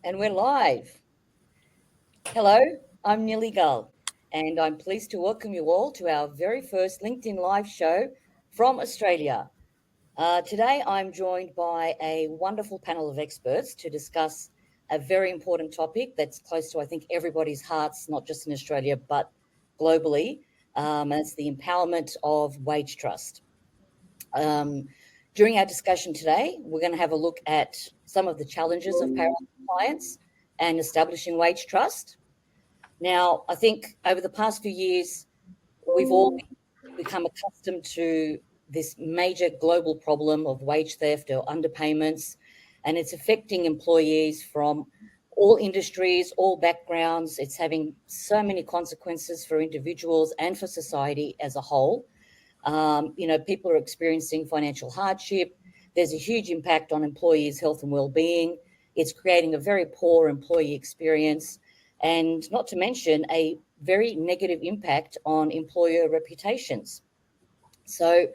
And we're live. Hello, I'm Nilly Gull, and I'm pleased to welcome you all to our very first LinkedIn Live show from Australia. Today, I'm joined by a wonderful panel of experts to discuss a very important topic that's close to, I think, everybody's hearts, not just in Australia, but globally. And it's the empowerment of wage trust. Um, During our discussion today, we're going to have a look at some of the challenges of payroll compliance and establishing wage trust. Now, I think over the past few years, we've all become accustomed to this major global problem of wage theft or underpayments, and it's affecting employees from all industries, all backgrounds. It's having so many consequences for individuals and for society as a whole. People are experiencing financial hardship. There's a huge impact on employees' health and well-being. It's creating a very poor employee experience, and not to mention a very negative impact on employer reputations. So,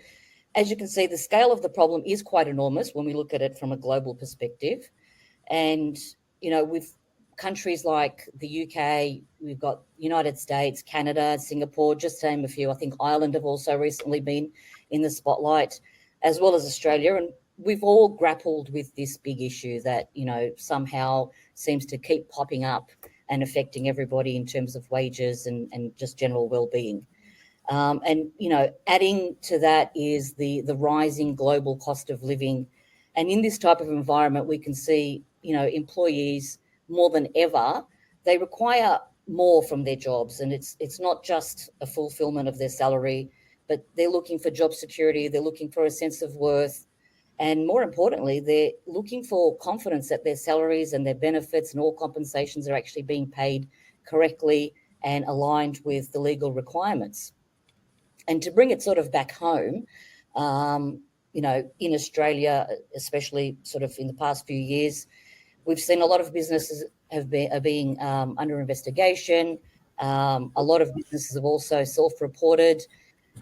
as you can see, the scale of the problem is quite enormous when we look at it from a global perspective. And, with countries like the UK, we've got United States, Canada, Singapore, just to name a few. I think Ireland have also recently been in the spotlight, as well as Australia. And we've all grappled with this big issue that, somehow seems to keep popping up and affecting everybody in terms of wages and just general well-being. Adding to that is the rising global cost of living. And in this type of environment, we can see, employees more than ever, they require more from their jobs. And it's not just a fulfillment of their salary, but they're looking for job security. They're looking for a sense of worth. And more importantly, they're looking for confidence that their salaries and their benefits and all compensations are actually being paid correctly and aligned with the legal requirements. And to bring it sort of back home, in Australia, especially sort of in the past few years, we've seen a lot of businesses are being under investigation. A lot of businesses have also self-reported,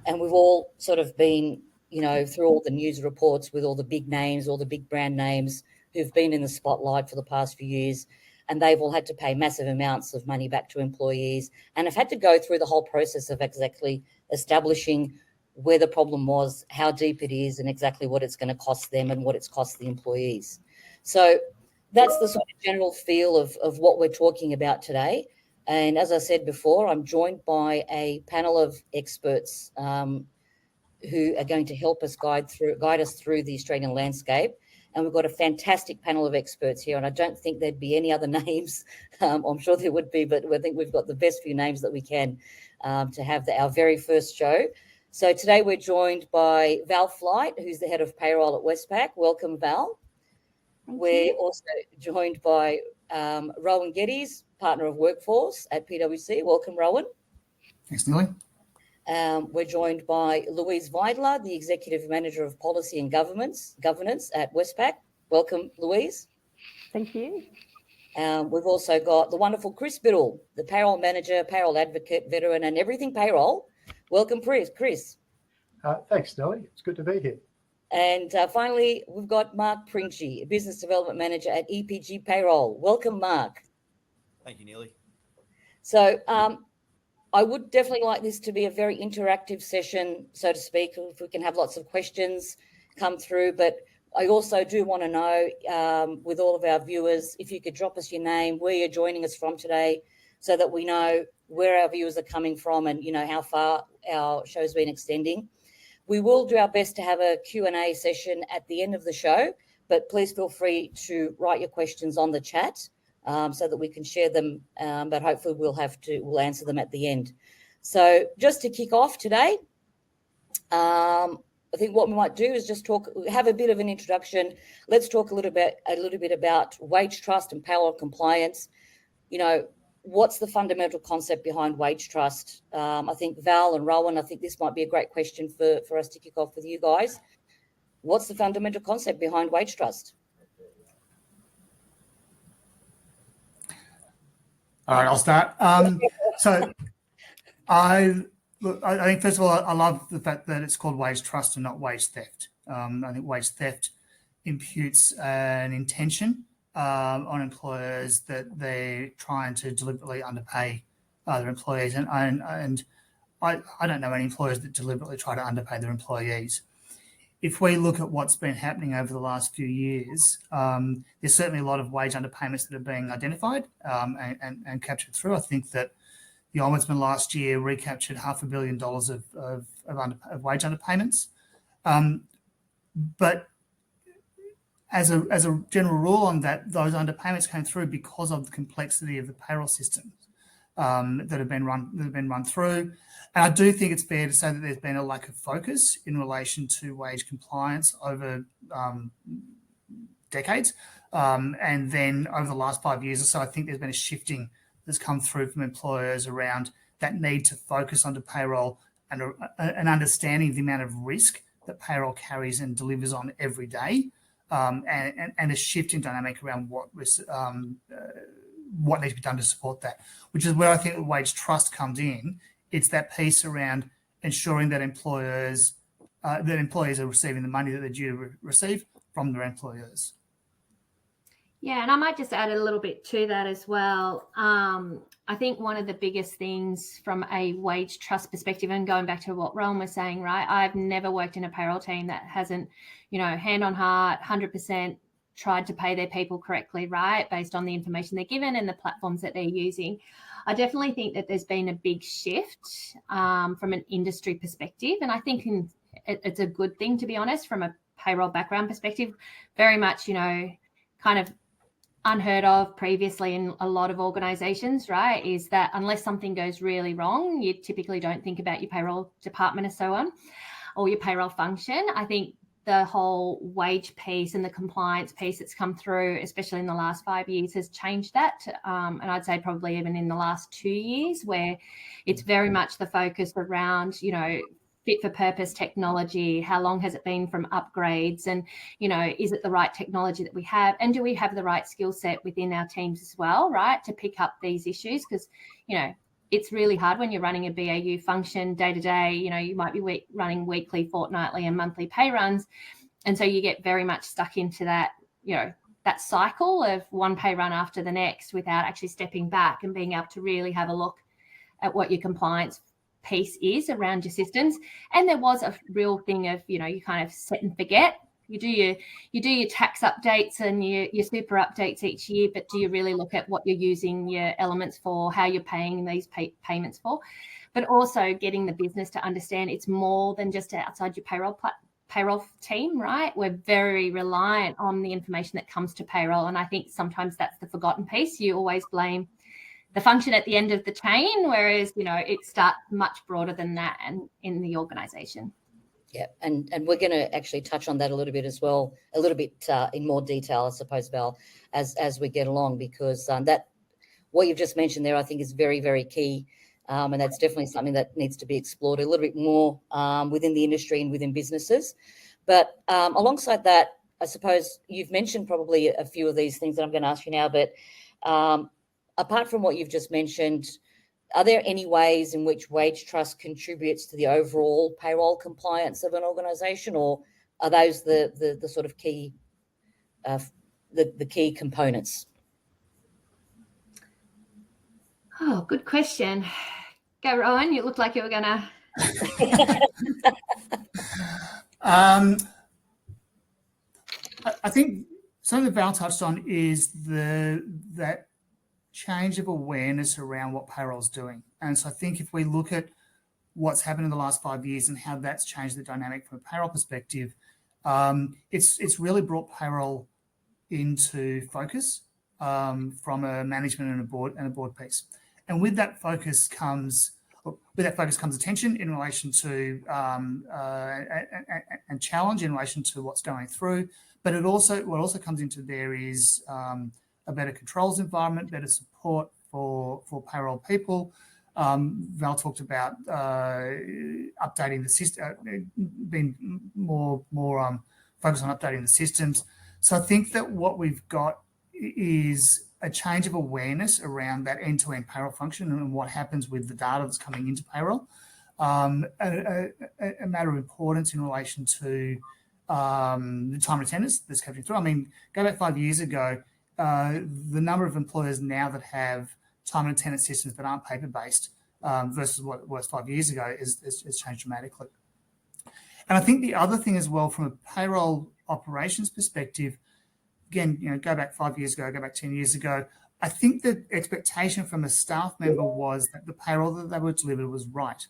and we've all sort of been, through all the news reports with all the big names, all the big brand names who've been in the spotlight for the past few years, and they've all had to pay massive amounts of money back to employees and have had to go through the whole process of exactly establishing where the problem was, how deep it is, and exactly what it's going to cost them and what it's cost the employees. So that's the sort of general feel of what we're talking about today. And as I said before, I'm joined by a panel of experts who are going to help us guide us through the Australian landscape. And we've got a fantastic panel of experts here, and I don't think there'd be any other names. I'm sure there would be, but I think we've got the best few names that we can to have our very first show. So today we're joined by Val Flight, who's the head of payroll at Westpac. Welcome, Val. We're also joined by Rowan Geddes, partner of workforce at PwC. Welcome, Rowan. Thanks, Nilly. We're joined by Louise Weidler, the Executive Manager of Policy and Governance at Westpac. Welcome, Louise. Thank you. We've also got the wonderful Chris Biddle, the Payroll Manager, Payroll Advocate, Veteran, and everything payroll. Welcome, Chris. Thanks, Nelly. It's good to be here. And finally, we've got Mark Princhie, Business Development Manager at EPG Payroll. Welcome, Mark. Thank you, Neely. So I would definitely like this to be a very interactive session, so to speak, if we can have lots of questions come through. But I also do want to know, with all of our viewers, if you could drop us your name, where you're joining us from today, so that we know where our viewers are coming from and, how far our show's been extending. We will do our best to have a Q&A session at the end of the show, but please feel free to write your questions on the chat so that we can share them, but hopefully we'll answer them at the end. So just to kick off today, I think what we might do is just have a bit of an introduction. Let's talk a little bit about wage trust and payroll compliance. What's the fundamental concept behind wage trust? I think Val and Rowan, I think this might be a great question for us to kick off with you guys. What's the fundamental concept behind wage trust? All right, I'll start. So I think, first of all, I love the fact that it's called wage trust and not wage theft. I think wage theft imputes an intention on employers that they're trying to deliberately underpay their employees, and I don't know any employers that deliberately try to underpay their employees. If we look at what's been happening over the last few years, there's certainly a lot of wage underpayments that are being identified and captured through. I think that the Ombudsman last year recaptured $500 million of wage underpayments. But as a general rule on that, those underpayments came through because of the complexity of the payroll systems that have been run through. And I do think it's fair to say that there's been a lack of focus in relation to wage compliance over decades. And then over the last 5 years or so, I think there's been a shifting that's come through from employers around that need to focus onto payroll and an understanding of the amount of risk that payroll carries and delivers on every day, and a shifting dynamic around what needs to be done to support that, which is where I think the wage trust comes in. It's that piece around ensuring that employees are receiving the money that they're due to receive from their employers. Yeah, and I might just add a little bit to that as well. I think one of the biggest things from a wage trust perspective, and going back to what Rowan was saying, right? I've never worked in a payroll team that hasn't, hand on heart, 100% tried to pay their people correctly, right? Based on the information they're given and the platforms that they're using. I definitely think that there's been a big shift from an industry perspective. And I think it's a good thing, to be honest, from a payroll background perspective. Very much, kind of unheard of previously in a lot of organizations, right, is that unless something goes really wrong, you typically don't think about your payroll department and so on, or your payroll function. I think the whole wage piece and the compliance piece that's come through, especially in the last 5 years, has changed that. And I'd say probably even in the last 2 years, where it's very much the focus around, fit for purpose technology. How long has it been from upgrades? And, is it the right technology that we have? And do we have the right skill set within our teams as well, right, to pick up these issues? Because, it's really hard when you're running a BAU function day to day. You might be running weekly, fortnightly and monthly pay runs. And so you get very much stuck into that, that cycle of one pay run after the next without actually stepping back and being able to really have a look at what your compliance piece is around your systems. And there was a real thing of, you kind of set and forget. You do your tax updates and your super updates each year, but do you really look at what you're using your elements for, how you're paying these payments for? But also getting the business to understand it's more than just outside your payroll team, right? We're very reliant on the information that comes to payroll. And I think sometimes that's the forgotten piece. You always blame the function at the end of the chain, whereas, it starts much broader than that and in the organisation. Yeah, and we're going to actually touch on that a little bit as well, a little bit in more detail, I suppose, Val, as we get along, because that what you've just mentioned there, I think, is very, very key, and that's definitely something that needs to be explored a little bit more within the industry and within businesses. But alongside that, I suppose you've mentioned probably a few of these things that I'm going to ask you now, but apart from what you've just mentioned, are there any ways in which wage trust contributes to the overall payroll compliance of an organisation, or are those the sort of key the key components? Oh, good question. Go, Rowan. You looked like you were going to. I think something that Val touched on is that change of awareness around what payroll's doing. And so I think if we look at what's happened in the last 5 years and how that's changed the dynamic from a payroll perspective, it's really brought payroll into focus from a management and a board piece. And with that focus comes attention in relation to and challenge in relation to what's going through. But what also comes into there is a better controls environment, better support for payroll people. Val talked about updating the system, being more focused on updating the systems. So I think that what we've got is a change of awareness around that end-to-end payroll function and what happens with the data that's coming into payroll. A matter of importance in relation to the time and attendance that's coming through. I mean, go back 5 years ago, the number of employers now that have time and attendance systems that aren't paper-based versus what it was 5 years ago is changed dramatically. And I think the other thing as well, from a payroll operations perspective, again, go back 5 years ago, go back 10 years ago, I think the expectation from a staff member was that the payroll that they were delivered was right.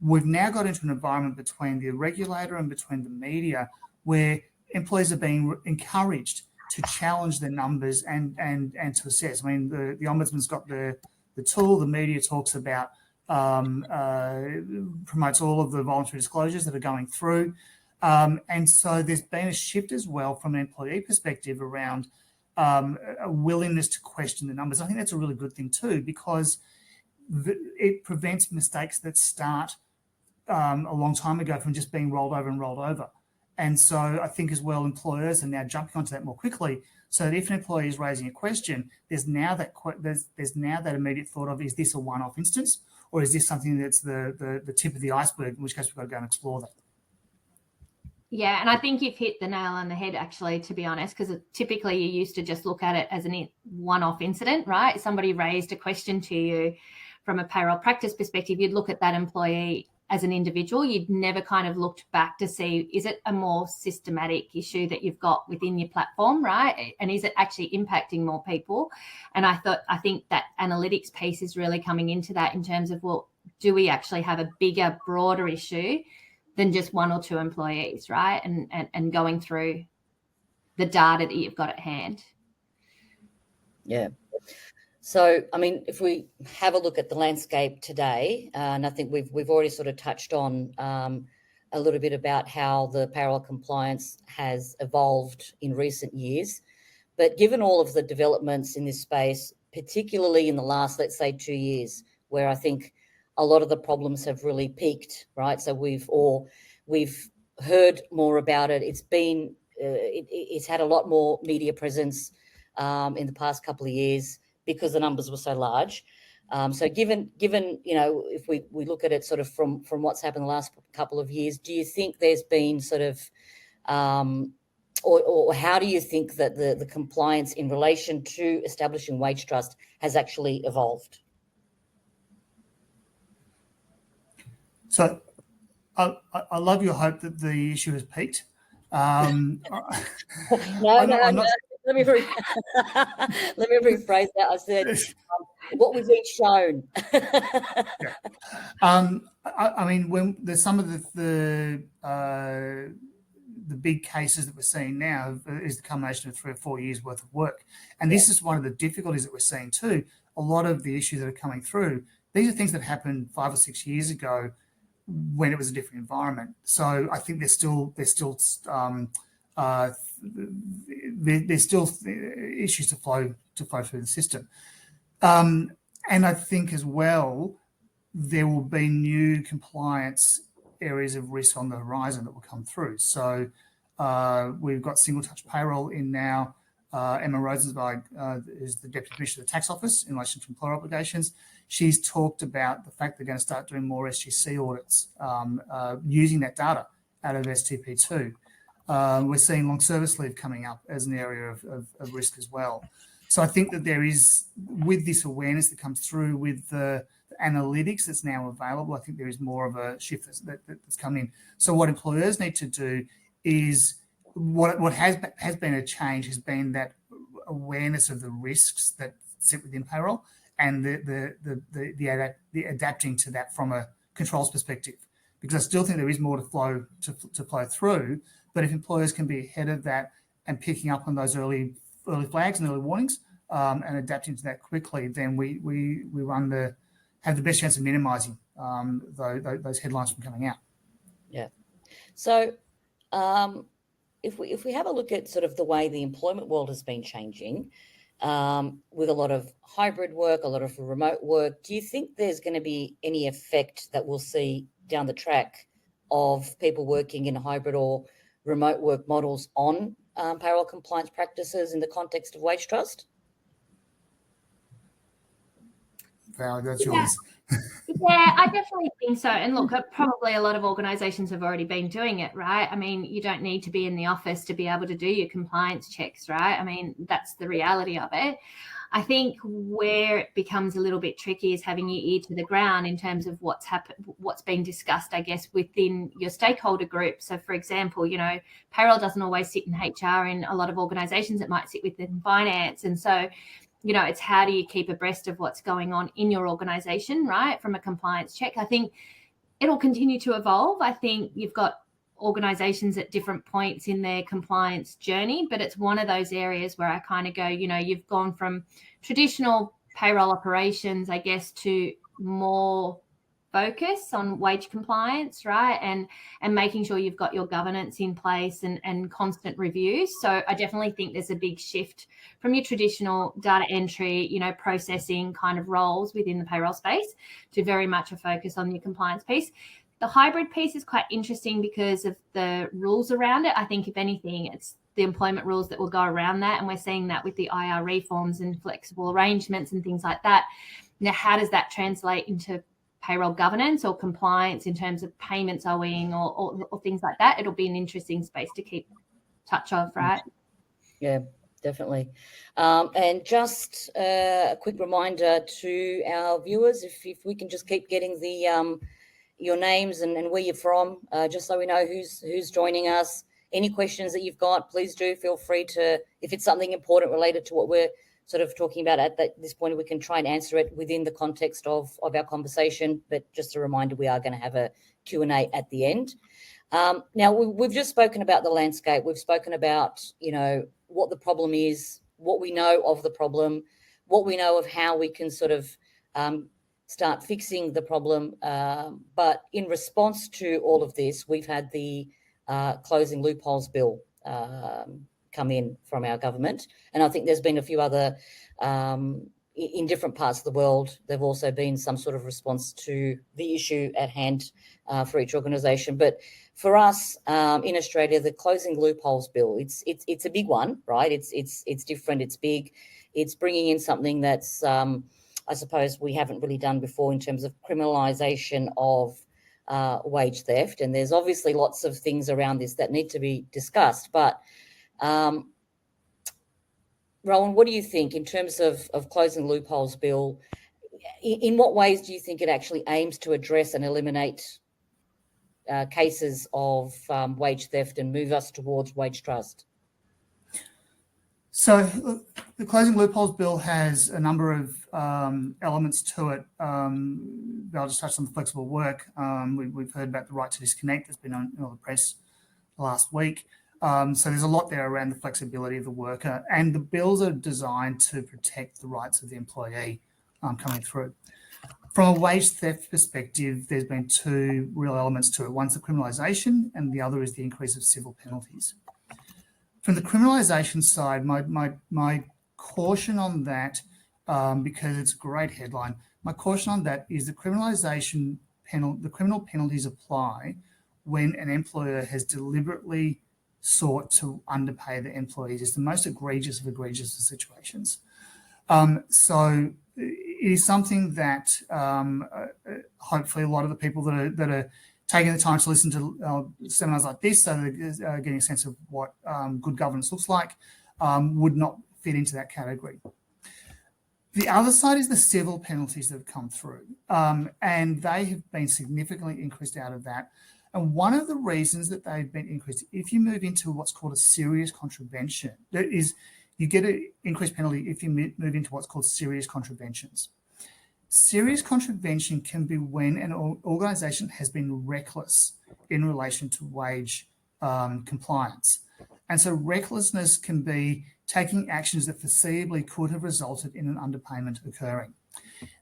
We've now got into an environment between the regulator and between the media where employees are being encouraged to challenge their numbers and to assess. I mean, the Ombudsman's got the tool, the media talks about, promotes all of the voluntary disclosures that are going through. And so there's been a shift as well from an employee perspective around a willingness to question the numbers. I think that's a really good thing too, because it prevents mistakes that start a long time ago from just being rolled over and rolled over. And so I think as well, employers are now jumping onto that more quickly, so that if an employee is raising a question, there's now that immediate thought of, is this a one-off instance, or is this something that's the tip of the iceberg, in which case we've got to go and explore that. Yeah, and I think you've hit the nail on the head, actually, to be honest, because typically you used to just look at it as a one-off incident, right? Somebody raised a question to you from a payroll practice perspective, you'd look at that employee as an individual. You'd never kind of looked back to see, is it a more systematic issue that you've got within your platform, right? And is it actually impacting more people? And I think that analytics piece is really coming into that in terms of, well, do we actually have a bigger, broader issue than just one or two employees, right? And going through the data that you've got at hand. Yeah. So, I mean, if we have a look at the landscape today, and I think we've already sort of touched on a little bit about how the payroll compliance has evolved in recent years. But given all of the developments in this space, particularly in the last, let's say, 2 years, where I think a lot of the problems have really peaked, right? So we've heard more about it. It's been it's had a lot more media presence in the past couple of years because the numbers were so large. So given if we look at it sort of from what's happened the last couple of years, do you think there's been sort of or how do you think that the compliance in relation to establishing wage trust has actually evolved? So I love your hope that the issue has peaked. No. Let me rephrase that. I said what we've been shown. Yeah. I mean, when there's some of the big cases that we're seeing now is the culmination of 3 or 4 years worth of work, and this is one of the difficulties that we're seeing too. A lot of the issues that are coming through, these are things that happened 5 or 6 years ago when it was a different environment. So I think there's still issues to flow through the system. And I think as well, there will be new compliance areas of risk on the horizon that will come through. So we've got single touch payroll in now. Emma Rosenzweig is the Deputy Commissioner of the Tax Office in relation to employer obligations. She's talked about the fact they're going to start doing more SGC audits using that data out of STP2. We're seeing long service leave coming up as an area of risk as well. So I think that there is, with this awareness that comes through with the analytics that's now available, I think there is more of a shift that's coming in. So what employers need to do is, what has been a change has been that awareness of the risks that sit within payroll and the adapting to that from a controls perspective. Because I still think there is more to flow through, but if employers can be ahead of that and picking up on those early flags and early warnings and adapting to that quickly, then we have the best chance of minimising those headlines from coming out. Yeah. So if we have a look at sort of the way the employment world has been changing, with a lot of hybrid work, a lot of remote work, do you think there's going to be any effect that we'll see down the track of people working in hybrid or remote work models on payroll compliance practices in the context of wage trust? Val, that's yours. Yeah, I definitely think so. And look, probably a lot of organisations have already been doing it, right? I mean, you don't need to be in the office to be able to do your compliance checks, right? I mean, that's the reality of it. I think where it becomes a little bit tricky is having your ear to the ground in terms of what's being discussed, I guess, within your stakeholder group. So, for example, payroll doesn't always sit in HR. In a lot of organisations, it might sit within finance. And so, it's how do you keep abreast of what's going on in your organization, right? From a compliance check. I think it'll continue to evolve. I think you've got organizations at different points in their compliance journey, but it's one of those areas where I kind of go, you've gone from traditional payroll operations, I guess, to more focus on wage compliance, right? And making sure you've got your governance in place and constant reviews. So I definitely think there's a big shift from your traditional data entry, processing kind of roles within the payroll space to very much a focus on your compliance piece. The hybrid piece is quite interesting because of the rules around it. I think if anything, it's the employment rules that will go around that. And we're seeing that with the IR reforms and flexible arrangements and things like that. Now, how does that translate into payroll governance or compliance in terms of payments owing or things like that? It'll be an interesting space to keep touch of, right? Yeah, definitely. And just a quick reminder to our viewers, if we can just keep getting the your names and where you're from, just so we know who's joining us. Any questions that you've got, please do feel free to, if it's something important related to what we're sort of talking about at this point, we can try and answer it within the context of our conversation. But just a reminder, we are going to have a Q&A at the end. Now, we've just spoken about the landscape. We've spoken about, what the problem is, what we know of the problem, what we know of how we can sort of start fixing the problem. But in response to all of this, we've had the Closing Loopholes Bill come in from our government. And I think there's been a few other, in different parts of the world, there've also been some sort of response to the issue at hand for each organisation. But for us in Australia, the Closing Loopholes Bill, it's a big one, right? It's different, it's big. It's bringing in something that's, I suppose, we haven't really done before in terms of criminalisation of wage theft. And there's obviously lots of things around this that need to be discussed. But Rowan, what do you think in terms of Closing Loopholes Bill? In what ways do you think it actually aims to address and eliminate cases of wage theft and move us towards wage trust? So the Closing Loopholes Bill has a number of elements to it. I'll just touch on the flexible work. We've heard about the right to disconnect that's been on the press last week. So there's a lot there around the flexibility of the worker, and the bills are designed to protect the rights of the employee coming through. From a wage theft perspective, there's been two real elements to it. One's the criminalisation, and the other is the increase of civil penalties. From the criminalisation side, my caution on that, because it's a great headline, my caution on that is the criminalisation the criminal penalties apply when an employer has deliberately sought to underpay the employees. It's the most egregious of egregious situations. So it is something that hopefully a lot of the people that are taking the time to listen to seminars like this, so they're getting a sense of what good governance looks like, would not fit into that category. The other side is the civil penalties that have come through, and they have been significantly increased out of that. And one of the reasons that they've been increased, if you move into what's called a serious contravention, that is, you get an increased penalty if you move into what's called serious contraventions. Serious contravention can be when an organisation has been reckless in relation to wage compliance. And so recklessness can be taking actions that foreseeably could have resulted in an underpayment occurring.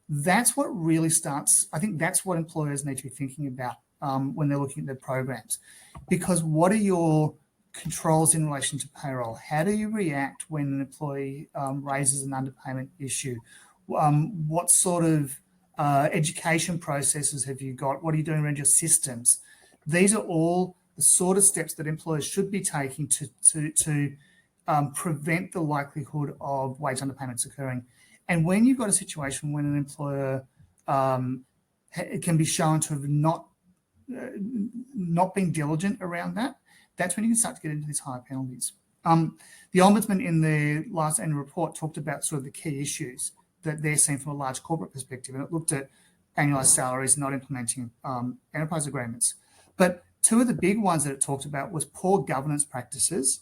That's what really starts, I think that's what employers need to be thinking about when they're looking at their programs. Because what are your controls in relation to payroll? How do you react when an employee raises an underpayment issue? What sort of education processes have you got? What are you doing around your systems? These are all the sort of steps that employers should be taking to prevent the likelihood of wage underpayments occurring. And when you've got a situation when an employer it can be shown to have not been diligent around that, that's when you can start to get into these higher penalties. The Ombudsman in the last annual report talked about sort of the key issues that they're seeing from a large corporate perspective, and it looked at annualised salaries, not implementing enterprise agreements. But two of the big ones that it talked about was poor governance practices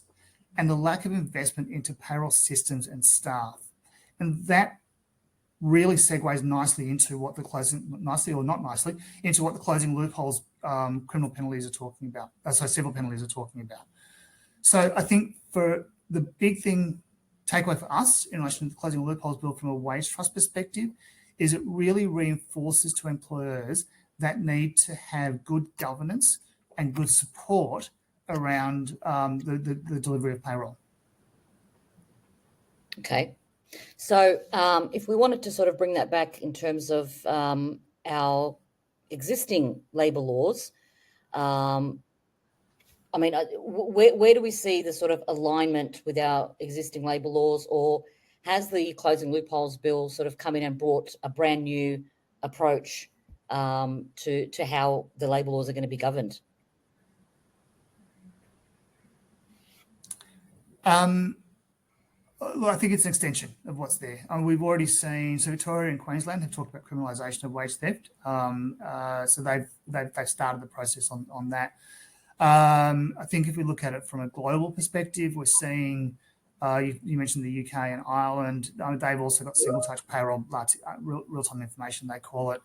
and the lack of investment into payroll systems and staff. And that really segues nicely into what the closing, nicely or not nicely, into what the closing loopholes criminal penalties are talking about, civil penalties are talking about. So I think for the big thing, takeaway for us in relation to the closing loopholes bill from a wage trust perspective is it really reinforces to employers that need to have good governance and good support around the delivery of payroll. Okay. So if we wanted to sort of bring that back in terms of our existing labour laws, I mean, where do we see the sort of alignment with our existing labour laws, or has the closing loopholes bill sort of come in and brought a brand new approach to how the labour laws are going to be governed? Well, I think it's an extension of what's there. We've already seen, so Victoria and Queensland have talked about criminalisation of wage theft. So they've started the process on that. I think if we look at it from a global perspective, we're seeing, you mentioned the UK and Ireland, they've also got single touch payroll, real-time information, they call it.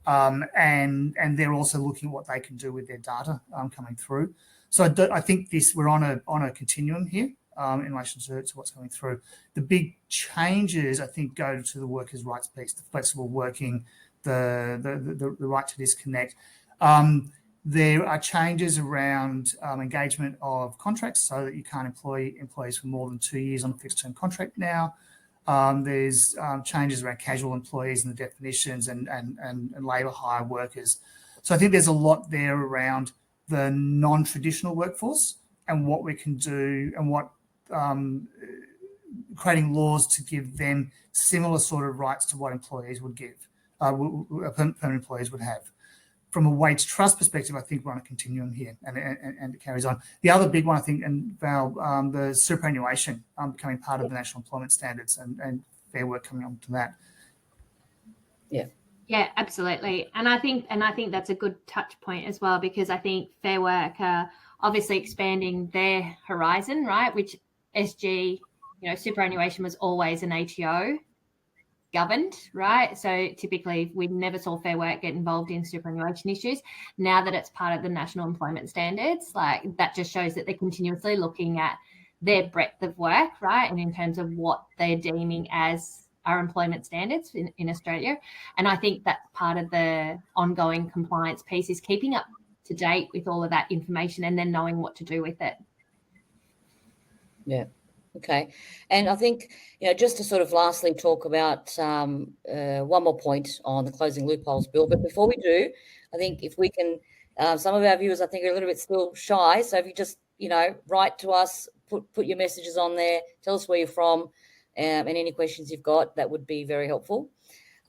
And they're also looking at what they can do with their data coming through. So I think we're on a continuum here in relation to what's coming through. The big changes, I think, go to the workers' rights piece, the flexible working, the right to disconnect. There are changes around engagement of contracts so that you can't employ employees for more than 2 years on a fixed-term contract now. There's changes around casual employees and the definitions and labour hire workers. So I think there's a lot there around the non-traditional workforce and what we can do and what creating laws to give them similar sort of rights to what employees would give, permanent employees would have. From a wage trust perspective, I think we're on a continuum here, and it carries on. The other big one, I think, and Val, the superannuation becoming part of the national employment standards and Fair Work coming on to that. Yeah, absolutely. And I think that's a good touch point as well, because I think Fair Work are obviously expanding their horizon, right? Which SG, superannuation was always an ATO governed, right? So typically we never saw Fair Work get involved in superannuation issues. Now that it's part of the national employment standards, like that just shows that they're continuously looking at their breadth of work, right? And in terms of what they're deeming as our employment standards in Australia. And I think that part of the ongoing compliance piece is keeping up to date with all of that information and then knowing what to do with it. Yeah. Okay. And I think, just to sort of lastly talk about one more point on the closing loopholes bill. But before we do, I think if we can, some of our viewers, I think, are a little bit still shy. So if you just, write to us, put your messages on there, tell us where you're from, and any questions you've got, that would be very helpful.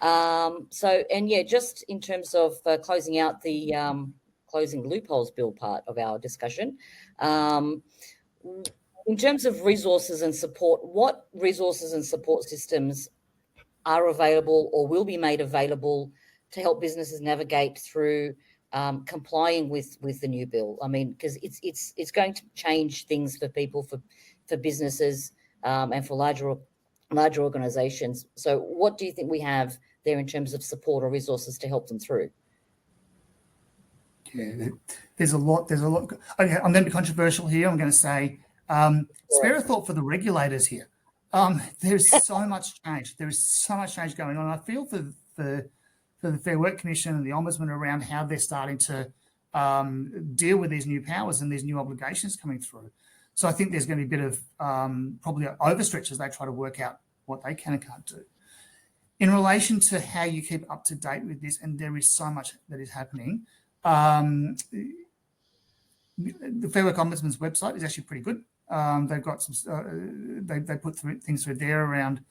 Just in terms of closing out the closing loopholes bill part of our discussion, in terms of resources and support, what resources and support systems are available or will be made available to help businesses navigate through complying with the new bill? I mean, because it's going to change things for people, for businesses, and for larger organisations. So, what do you think we have there in terms of support or resources to help them through? Yeah, there's a lot. Okay, I'm going to be controversial here. I'm going to say, spare a thought for the regulators here. There's so much change. There is so much change going on. I feel for the Fair Work Commission and the Ombudsman around how they're starting to deal with these new powers and these new obligations coming through. So I think there's going to be a bit of probably an overstretch as they try to work out what they can and can't do. In relation to how you keep up to date with this, and there is so much that is happening, the Fair Work Ombudsman's website is actually pretty good. They've got some, they put things through there around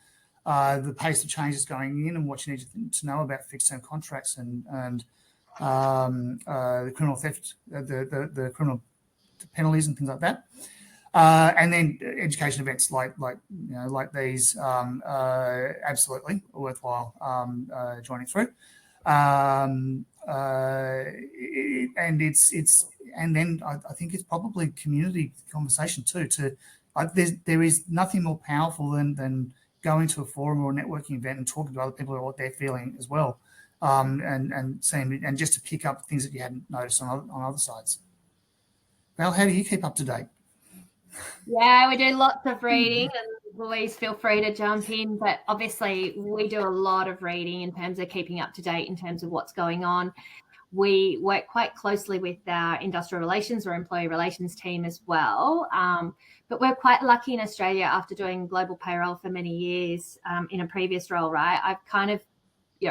the pace of changes going in and what you need to know about fixed term contracts and the criminal theft, the criminal penalties and things like that. And then education events like these, absolutely worthwhile joining through. And then I think it's probably community conversation too. There is nothing more powerful than going to a forum or a networking event and talking to other people about what they're feeling as well, and seeing and just to pick up things that you hadn't noticed on other sides. Val, how do you keep up to date? Yeah, we do lots of reading, and Louise, feel free to jump in. But obviously, we do a lot of reading in terms of keeping up to date in terms of what's going on. We work quite closely with our industrial relations or employee relations team as well. But we're quite lucky in Australia after doing global payroll for many years in a previous role, right?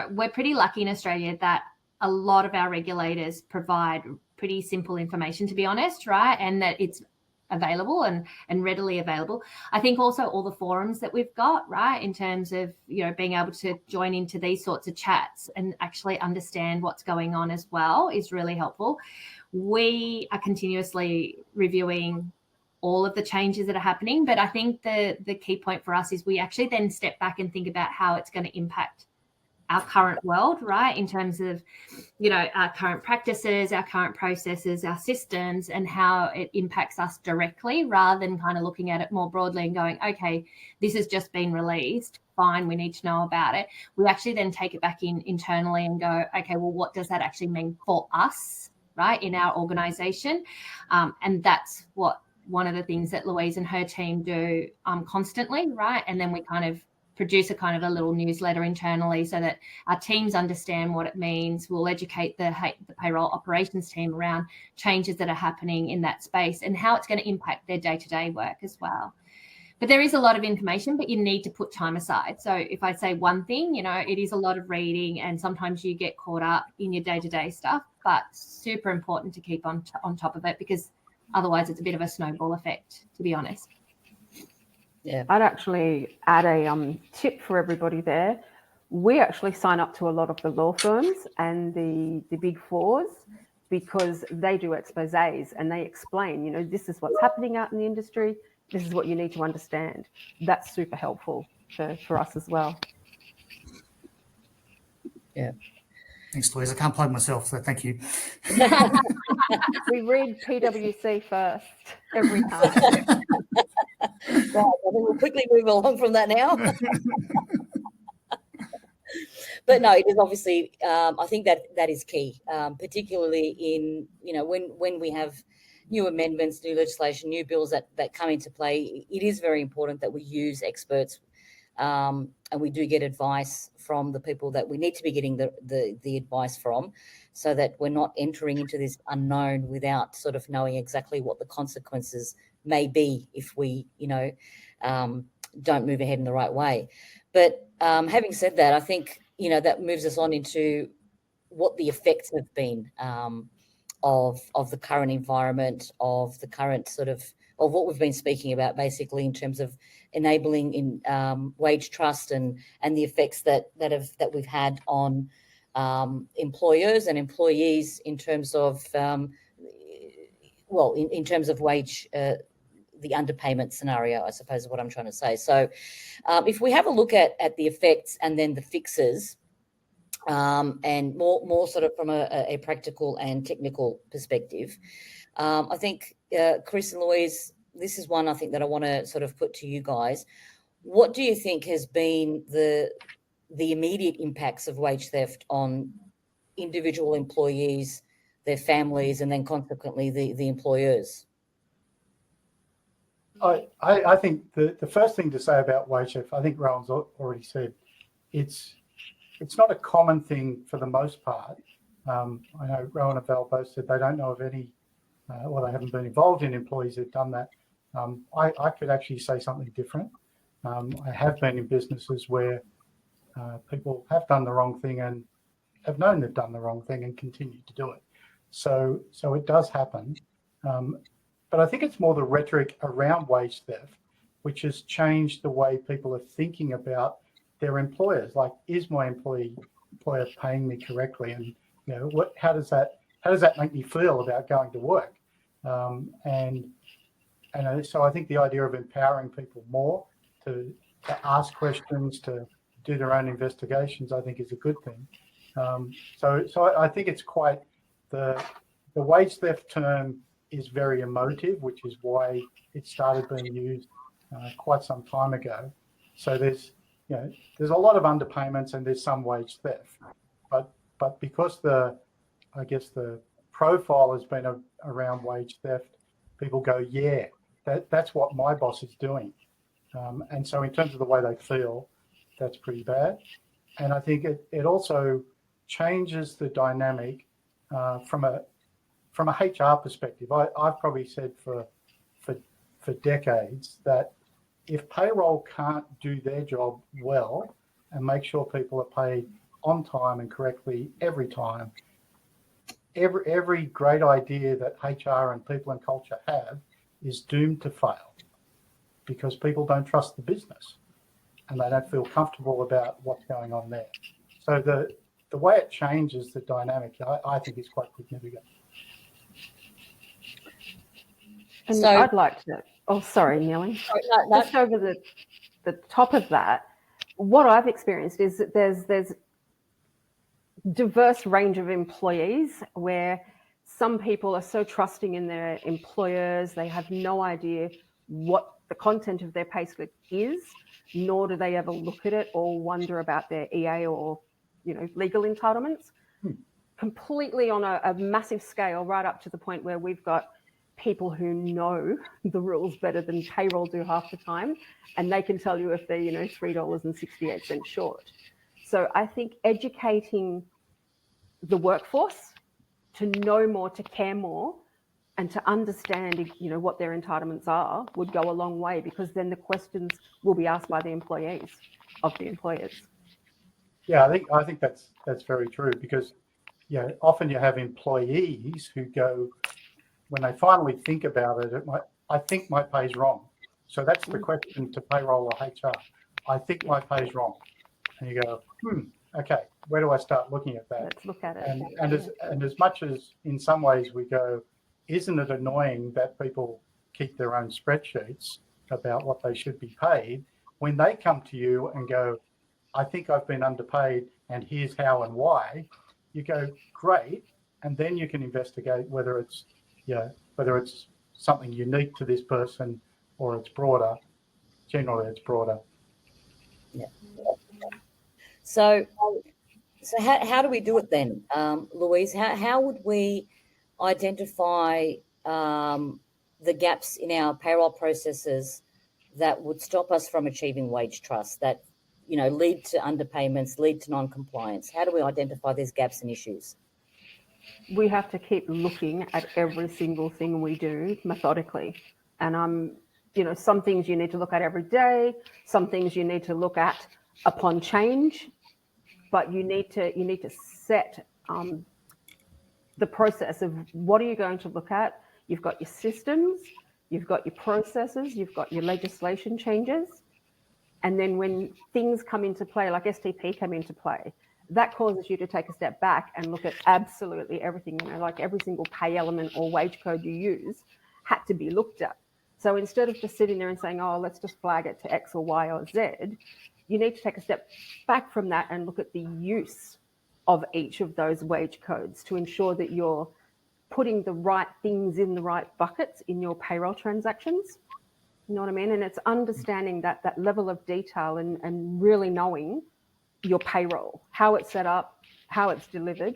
We're pretty lucky in Australia that a lot of our regulators provide pretty simple information, to be honest, right? And that it's available and readily available. I think also all the forums that we've got, right, in terms of, being able to join into these sorts of chats and actually understand what's going on as well is really helpful. We are continuously reviewing all of the changes that are happening, but I think the key point for us is we actually then step back and think about how it's going to impact our current world, right, in terms of, our current practices, our current processes, our systems, and how it impacts us directly, rather than kind of looking at it more broadly and going, okay, this has just been released, fine, we need to know about it. We actually then take it back internally and go, okay, well, what does that actually mean for us, right, in our organisation? And that's what one of the things that Louise and her team do constantly, right? And then we kind of produce a little newsletter internally so that our teams understand what it means. We'll educate the payroll operations team around changes that are happening in that space and how it's going to impact their day-to-day work as well. But there is a lot of information, but you need to put time aside. So if I say one thing, it is a lot of reading, and sometimes you get caught up in your day-to-day stuff, but super important to keep on top of it, because otherwise it's a bit of a snowball effect, to be honest. Yeah. I'd actually add a tip for everybody there. We actually sign up to a lot of the law firms and the big fours, because they do exposés and they explain, this is what's happening out in the industry. This is what you need to understand. That's super helpful for us as well. Yeah. Thanks, Louise. I can't plug myself, so thank you. We read PwC first every time. Right, we'll quickly move along from that now. But no, it is obviously, I think that is key, particularly in, when we have new amendments, new legislation, new bills that come into play. It is very important that we use experts, and we do get advice from the people that we need to be getting the advice from, so that we're not entering into this unknown without sort of knowing exactly what the consequences may be if we, don't move ahead in the right way. But having said that, I think, that moves us on into what the effects have been of the current environment, of the current of what we've been speaking about, basically, in terms of enabling in wage trust and the effects that we've had on employers and employees in terms of in terms of wage, the underpayment scenario, I suppose, is what I'm trying to say. So if we have a look at the effects and then the fixes, and more sort of from a practical and technical perspective, I think, Chris and Louise, this is one I think that I want to sort of put to you guys. What do you think has been the immediate impacts of wage theft on individual employees, their families, and then consequently the employers? I think the first thing to say about wage theft, I think Rowan's already said, it's not a common thing for the most part. I know Rowan and Val both said they don't know of any, or they haven't been involved in employees who've done that. I could actually say something different. I have been in businesses where people have done the wrong thing and have known they've done the wrong thing and continue to do it. So it does happen. But I think it's more the rhetoric around wage theft, which has changed the way people are thinking about their employers. Like, is my employer paying me correctly? how does that make me feel about going to work? So I think the idea of empowering people more to ask questions, to do their own investigations, I think is a good thing. So I think it's quite the wage theft term is very emotive, which is why it started being used quite some time ago. So there's a lot of underpayments and there's some wage theft, but because the profile has been around wage theft, people go, yeah, that's what my boss is doing. And so in terms of the way they feel, that's pretty bad. And I think it also changes the dynamic from a HR perspective. I've probably said for decades that if payroll can't do their job well and make sure people are paid on time and correctly every time, every great idea that HR and people and culture have is doomed to fail because people don't trust the business and they don't feel comfortable about what's going on there. So the way it changes the dynamic, I think, is quite significant. And So- I'd like to. Oh, sorry, Nelly. No. Just over the top of that, what I've experienced is that there's diverse range of employees where some people are so trusting in their employers, they have no idea what the content of their payslip is, nor do they ever look at it or wonder about their EA or legal entitlements. Completely on a massive scale, right up to the point where we've got people who know the rules better than payroll do half the time, and they can tell you if they're $3.68 short. So I think educating the workforce to know more, to care more, and to understand what their entitlements are would go a long way, because then the questions will be asked by the employees of the employers. Yeah, I think that's very true, because often you have employees who go, when they finally think about it, I think my pay's wrong. So that's the question to payroll or HR. I think my pay's wrong. And you go, okay, where do I start looking at that? Let's look at it. And as much as in some ways we go, isn't it annoying that people keep their own spreadsheets about what they should be paid? When they come to you and go, I think I've been underpaid and here's how and why, you go, great. And then you can investigate whether it's something unique to this person or it's broader. Generally, it's broader. Yeah. So how do we do it then, Louise? How would we identify the gaps in our payroll processes that would stop us from achieving wage trust, that lead to underpayments, lead to non-compliance? How do we identify these gaps and issues? We have to keep looking at every single thing we do methodically. And some things you need to look at every day, some things you need to look at upon change, but you need to set the process of what are you going to look at. You've got your systems, you've got your processes, you've got your legislation changes. And then when things come into play, like STP come into play, that causes you to take a step back and look at absolutely everything. Like every single pay element or wage code you use had to be looked at. So instead of just sitting there and saying, oh, let's just flag it to X or Y or Z, you need to take a step back from that and look at the use of each of those wage codes to ensure that you're putting the right things in the right buckets in your payroll transactions. You know what I mean? And it's understanding that level of detail and really knowing your payroll, how it's set up, how it's delivered,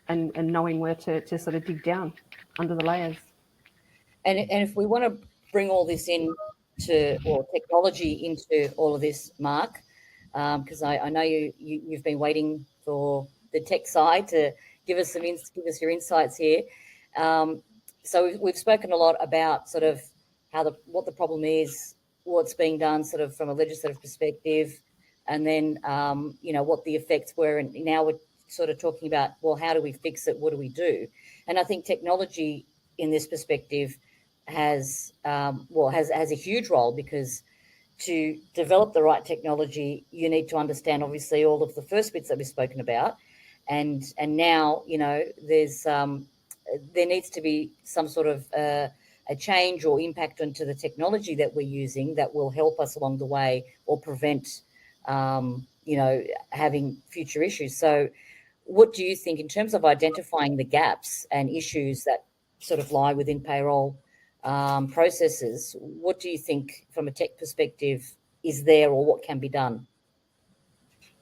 and knowing where to sort of dig down under the layers. And if we want to bring all this technology into all of this, Mark, because I know you've been waiting for the tech side to give us your insights here. So we've spoken a lot about sort of what the problem is, what's being done sort of from a legislative perspective, and then what the effects were. And now we're sort of talking about, well, how do we fix it? What do we do? And I think technology in this perspective has a huge role, because to develop the right technology, you need to understand obviously all of the first bits that we've spoken about, and now there needs to be some sort of a change or impact onto the technology that we're using that will help us along the way or prevent having future issues. So what do you think in terms of identifying the gaps and issues that sort of lie within payroll processes? What do you think from a tech perspective is there, or what can be done?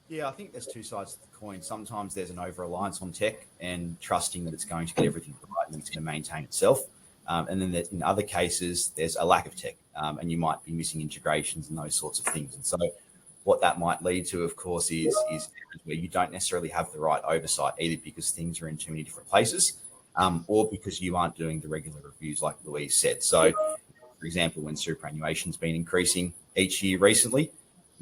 Yeah, I think there's two sides to the coin. Sometimes there's an over-reliance on tech and trusting that it's going to get everything right and it's going to maintain itself. And then in other cases, there's a lack of tech, and you might be missing integrations and those sorts of things. And so what that might lead to, of course, is where you don't necessarily have the right oversight, either because things are in too many different places, or because you aren't doing the regular reviews like Louise said. So, for example, when superannuation's been increasing each year recently,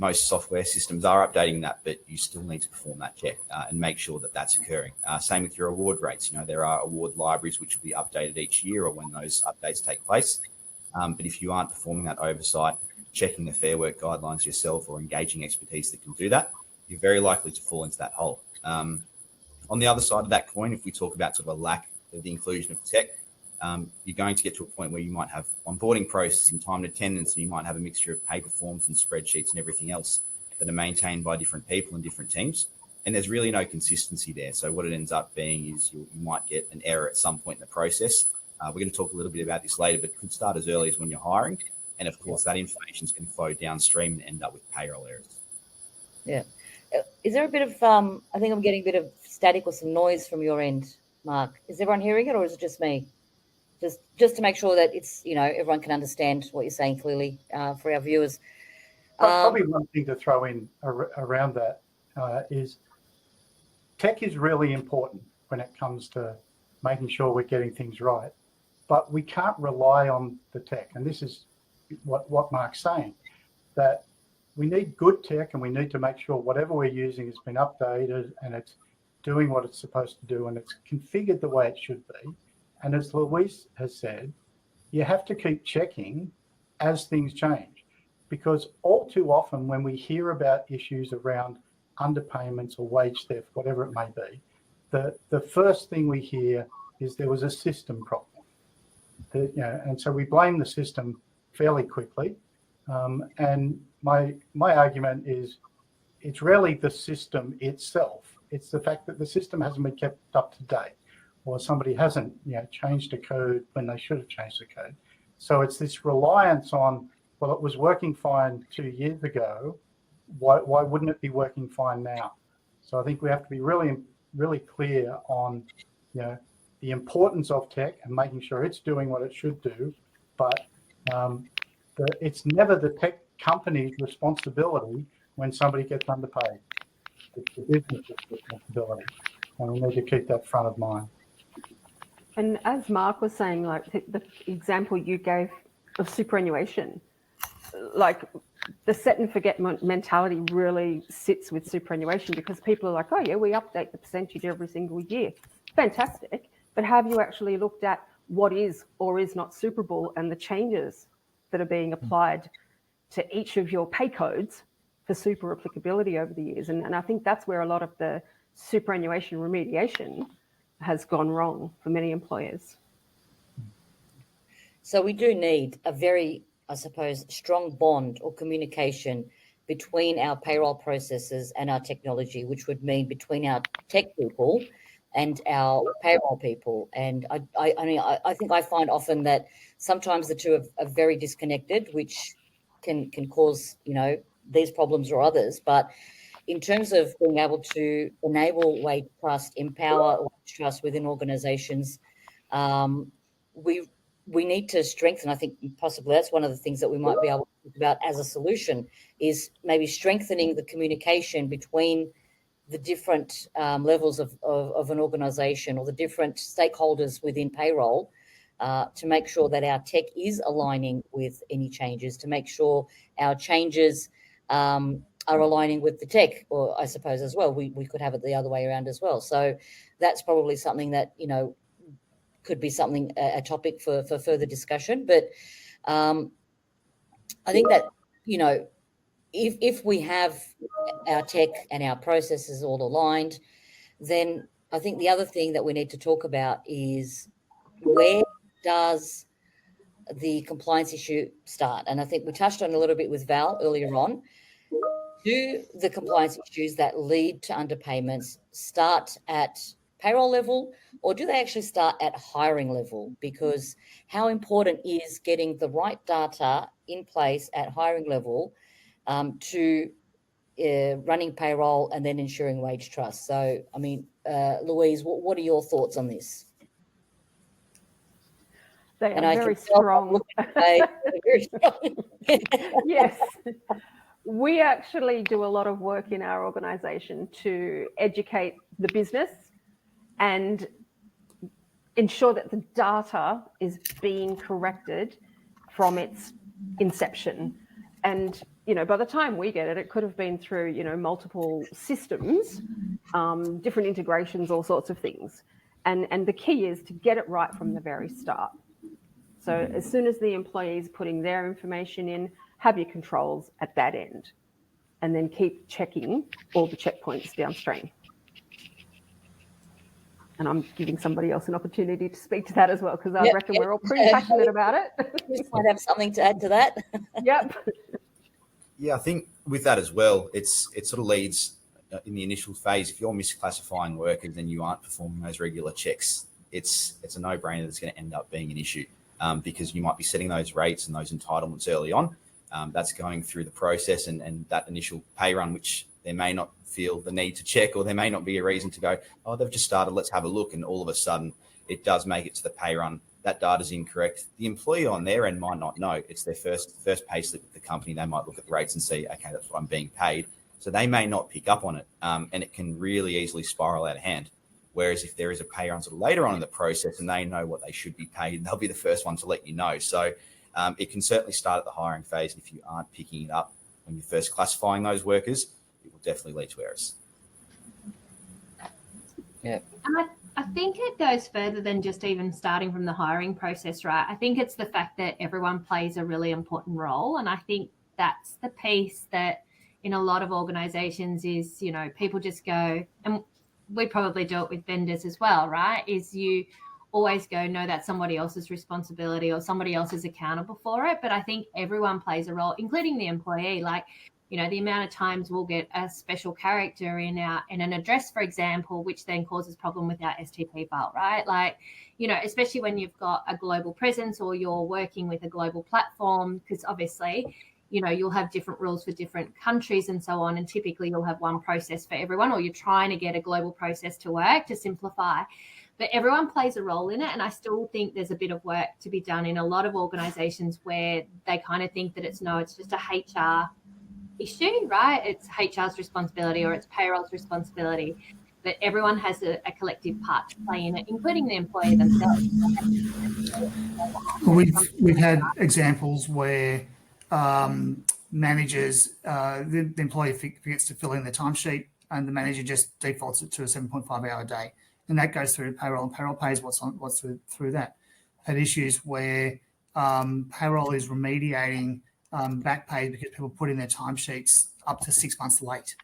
most software systems are updating that, but you still need to perform that check and make sure that that's occurring. Same with your award rates. There are award libraries which will be updated each year or when those updates take place. But if you aren't performing that oversight, checking the Fair Work guidelines yourself or engaging expertise that can do that, you're very likely to fall into that hole. On the other side of that coin, if we talk about sort of a lack of the inclusion of tech, you're going to get to a point where you might have onboarding process and time and attendance, and you might have a mixture of paper forms and spreadsheets and everything else that are maintained by different people and different teams. And there's really no consistency there. So what it ends up being is you might get an error at some point in the process. We're going to talk a little bit about this later, but it could start as early as when you're hiring. And of course, that information is going to flow downstream and end up with payroll errors. Yeah. Is there a bit of, I think I'm getting a bit of static or some noise from your end, Mark. Is everyone hearing it, or is it just me? Just to make sure that it's, everyone can understand what you're saying clearly for our viewers. Probably one thing to throw in around that is tech is really important when it comes to making sure we're getting things right. But we can't rely on the tech. And this is what Mark's saying, that we need good tech and we need to make sure whatever we're using has been updated and it's doing what it's supposed to do and it's configured the way it should be. And as Louise has said, you have to keep checking as things change, because all too often when we hear about issues around underpayments or wage theft, whatever it may be, the first thing we hear is there was a system problem. And so we blame the system fairly quickly. And my argument is it's really the system itself. It's the fact that the system hasn't been kept up to date, or somebody hasn't changed the code when they should have changed the code. So it's this reliance on, well, it was working fine 2 years ago. Why wouldn't it be working fine now? So I think we have to be really, really clear on the importance of tech and making sure it's doing what it should do. But it's never the tech company's responsibility when somebody gets underpaid. It's the business's responsibility. And we need to keep that front of mind. And as Mark was saying, like the example you gave of superannuation, like the set and forget mentality really sits with superannuation, because people are like, oh yeah, we update the percentage every single year. Fantastic. But have you actually looked at what is or is not superable and the changes that are being applied to each of your pay codes for super applicability over the years? And I think that's where a lot of the superannuation remediation has gone wrong for many employers. So we do need a very, I suppose, strong bond or communication between our payroll processes and our technology, which would mean between our tech people and our payroll people. And I think I find often that sometimes the two are very disconnected, which can cause, these problems or others. But in terms of being able to enable wage trust, empower wage trust within organisations, we need to strengthen. I think possibly that's one of the things that we might be able to talk about as a solution, is maybe strengthening the communication between the different levels of an organisation or the different stakeholders within payroll, to make sure that our tech is aligning with any changes, to make sure our changes are aligning with the tech, or I suppose as well, we could have it the other way around as well. So that's probably something that, could be something, a topic for further discussion. But I think that, if we have our tech and our processes all aligned, then I think the other thing that we need to talk about is where does the compliance issue start? And I think we touched on a little bit with Val earlier on. Do the compliance issues that lead to underpayments start at payroll level, or do they actually start at hiring level? Because how important is getting the right data in place at hiring level to running payroll and then ensuring wage trust? So, I mean, Louise, what are your thoughts on this? They And are I very can tell strong. they're very strong. Yes. We actually do a lot of work in our organisation to educate the business and ensure that the data is being corrected from its inception. And, you know, by the time we get it, it could have been through, you know, multiple systems, different integrations, all sorts of things. And the key is to get it right from the very start. So as soon as the employee is putting their information in, have your controls at that end, and then keep checking all the checkpoints downstream. And I'm giving somebody else an opportunity to speak to that as well, because I reckon we're all pretty passionate about it. You might have something to add to that. Yep. Yeah, I think with that as well, it sort of leads in the initial phase. If you're misclassifying workers and you aren't performing those regular checks, it's a no-brainer that's going to end up being an issue because you might be setting those rates and those entitlements early on. That's going through the process and that initial pay run, which they may not feel the need to check, or there may not be a reason to go, oh, they've just started, let's have a look. And all of a sudden it does make it to the pay run. That data is incorrect. The employee on their end might not know. It's their first pay slip with the company. They might look at the rates and see, okay, that's what I'm being paid. So they may not pick up on it. And it can really easily spiral out of hand. Whereas if there is a pay run sort of later on in the process and they know what they should be paid, they'll be the first one to let you know. So it can certainly start at the hiring phase. If you aren't picking it up when you're first classifying those workers, it will definitely lead to errors. Yeah. And I think it goes further than just even starting from the hiring process, right? I think it's the fact that everyone plays a really important role. And I think that's the piece that in a lot of organizations is, you know, people just go, and we probably do it with vendors as well, right? Is you always go, no, that's somebody else's responsibility or somebody else is accountable for it. But I think everyone plays a role, including the employee. Like, you know, the amount of times we'll get a special character in an address, for example, which then causes problem with our STP file, right? Like, you know, especially when you've got a global presence or you're working with a global platform, because obviously, you know, you'll have different rules for different countries and so on. And typically you'll have one process for everyone, or you're trying to get a global process to work to simplify. But everyone plays a role in it. And I still think there's a bit of work to be done in a lot of organizations where they kind of think that it's just a HR issue, right? It's HR's responsibility or it's payroll's responsibility. But everyone has a collective part to play in it, including the employee themselves. We've had examples where managers, the employee forgets to fill in their timesheet and the manager just defaults it to a 7.5 hour day. And that goes through payroll, and payroll pays what's through that. Had issues where payroll is remediating back pay because people put in their timesheets up to 6 months late.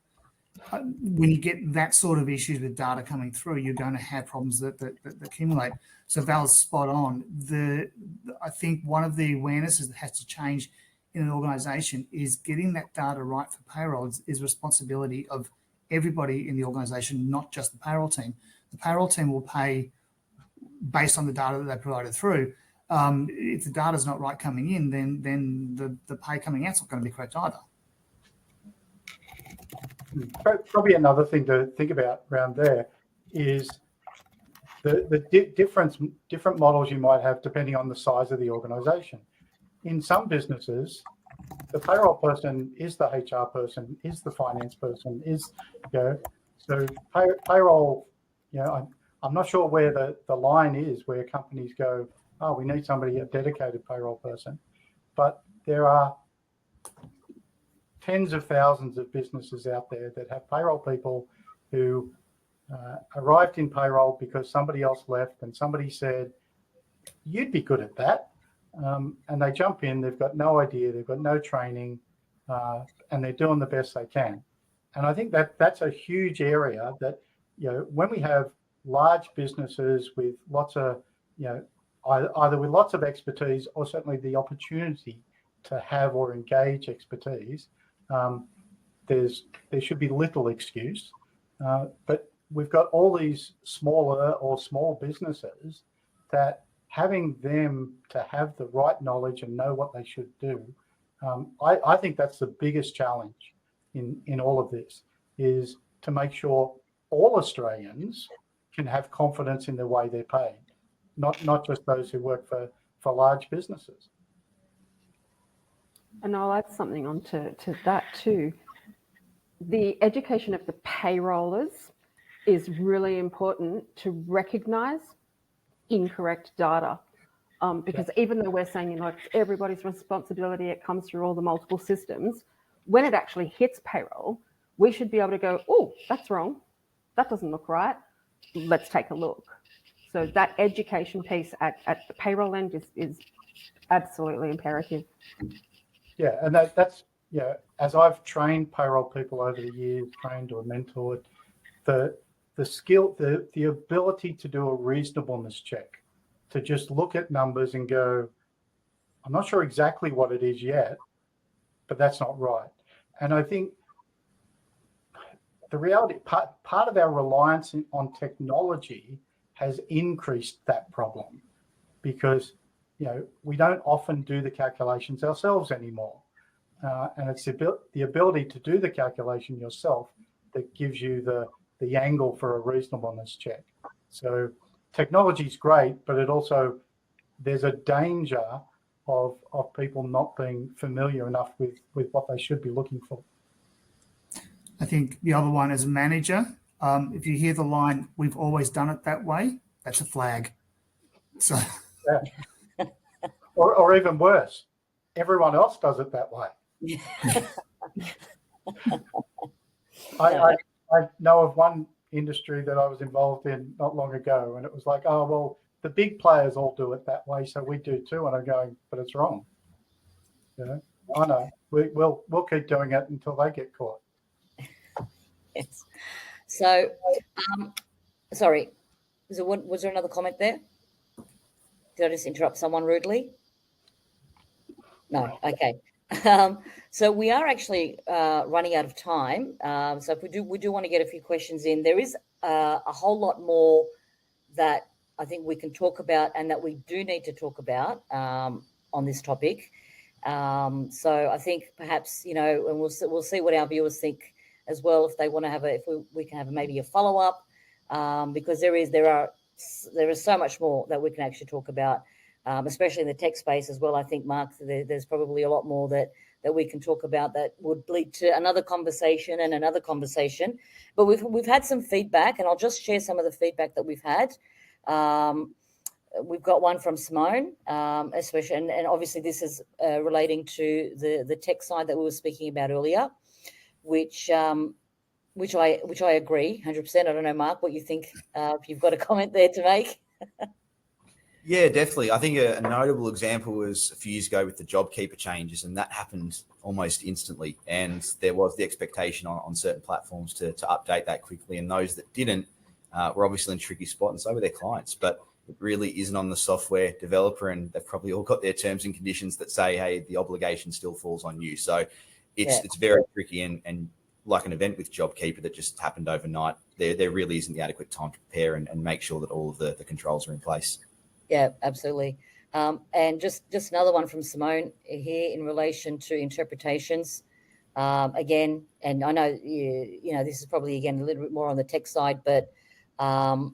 When you get that sort of issues with data coming through, you're going to have problems that accumulate. So Val's spot on. I think one of the awarenesses that has to change in an organisation is getting that data right for payroll is responsibility of everybody in the organisation, not just the payroll team. The payroll team will pay based on the data that they provided through. If the data's not right coming in, then the pay coming out's not going to be correct either. Probably another thing to think about around there is the different models you might have depending on the size of the organisation. In some businesses, the payroll person is the HR person, is the finance person, so payroll. I'm not sure where the line is where companies go, oh, we need somebody, a dedicated payroll person, but there are tens of thousands of businesses out there that have payroll people who arrived in payroll because somebody else left and somebody said, you'd be good at that. And they jump in, they've got no idea, they've got no training, and they're doing the best they can. And I think that's a huge area that when we have large businesses with lots of, either with lots of expertise or certainly the opportunity to have or engage expertise, there should be little excuse. But we've got all these smaller or small businesses that having them to have the right knowledge and know what they should do, I think that's the biggest challenge in all of this, is to make sure all Australians can have confidence in the way they're paid, not just those who work for large businesses. And I'll add something on to that too. The education of the payrollers is really important to recognise incorrect data. Because even though we're saying, it's everybody's responsibility, it comes through all the multiple systems, when it actually hits payroll, we should be able to go, oh, that's wrong. That doesn't look right. Let's take a look. So that education piece at the payroll end is absolutely imperative. Yeah, and that's as I've trained payroll people over the years, trained or mentored, the skill, the ability to do a reasonableness check, to just look at numbers and go, I'm not sure exactly what it is yet, but that's not right. And I think the reality, part of our reliance on technology has increased that problem, because we don't often do the calculations ourselves anymore, and it's the ability to do the calculation yourself that gives you the angle for a reasonableness check. So technology is great, but it also, there's a danger of people not being familiar enough with what they should be looking for. I think the other one as a manager, if you hear the line, we've always done it that way, that's a flag. So, yeah. or even worse, everyone else does it that way. I know of one industry that I was involved in not long ago, and it was like, oh, well, the big players all do it that way, so we do too. And I'm going, but it's wrong. I know. We'll keep doing it until they get caught. Yes. So, sorry, was there another comment there? Did I just interrupt someone rudely? No. Okay. So we are actually running out of time. So if we do want to get a few questions in, there is a whole lot more that I think we can talk about and that we do need to talk about on this topic. So I think perhaps, and we'll see what our viewers think as well, if they want to have if we can have maybe a follow-up, because there is so much more that we can actually talk about, especially in the tech space as well. I think, Mark, there's probably a lot more that we can talk about that would lead to another conversation and another conversation. But we've had some feedback, and I'll just share some of the feedback that we've had. We've got one from Simone, especially, and obviously this is relating to the tech side that we were speaking about earlier, which I agree 100%. I don't know, Mark, what you think, if you've got a comment there to make. Yeah, definitely. I think a notable example was a few years ago with the JobKeeper changes, and that happened almost instantly. And there was the expectation on certain platforms to update that quickly, and those that didn't were obviously in a tricky spot, and so were their clients. But it really isn't on the software developer, and they've probably all got their terms and conditions that say, hey, the obligation still falls on you. So it's very tricky, and like an event with JobKeeper that just happened overnight, there really isn't the adequate time to prepare and make sure that all of the controls are in place. Yeah, absolutely. And just another one from Simone here in relation to interpretations. Again, and I know this is probably again a little bit more on the tech side, but I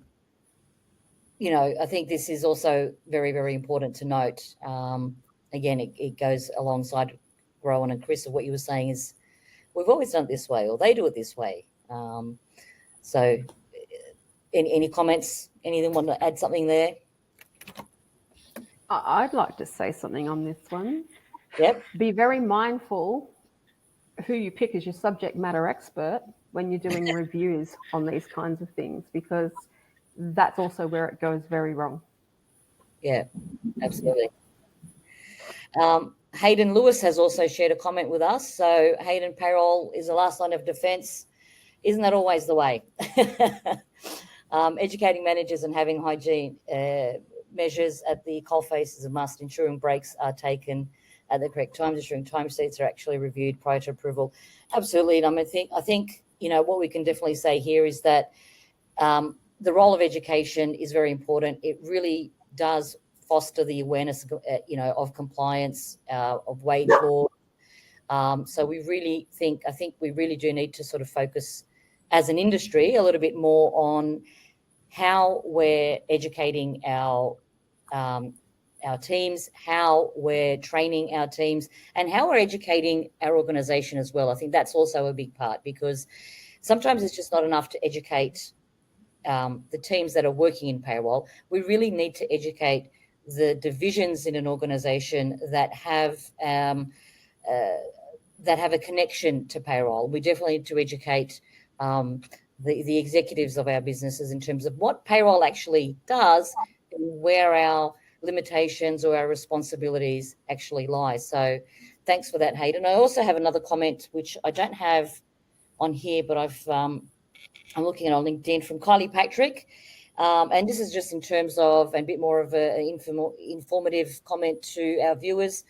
think this is also very, very important to note. Again, it goes alongside Rowan and Chris of what you were saying is we've always done it this way, or they do it this way. So, any comments? Anyone want to add something there? I'd like to say something on this one. Yep. Be very mindful who you pick as your subject matter expert when you're doing reviews on these kinds of things, because that's also where it goes very wrong. Yeah, absolutely. Hayden Lewis has also shared a comment with us. So Hayden, payroll is the last line of defense isn't that always the way? Educating managers and having hygiene measures at the coalface is a must. Ensuring breaks are taken at the correct times, ensuring timesheets are actually reviewed prior to approval. Absolutely. And I think what we can definitely say here is that the role of education is very important. It really does foster the awareness, of compliance, of wage law. So I think we really do need to sort of focus as an industry a little bit more on how we're educating our teams, how we're training our teams, and how we're educating our organisation as well. I think that's also a big part, because sometimes it's just not enough to educate the teams that are working in payroll. We really need to educate the divisions in an organisation that have a connection to payroll. We definitely need to educate the executives of our businesses in terms of what payroll actually does and where our limitations or our responsibilities actually lie. So thanks for that, Hayden. I also have another comment, which I don't have on here, but I'm looking at on LinkedIn, from Kylie Patrick. And this is just in terms of, and a bit more of an informative comment to our viewers.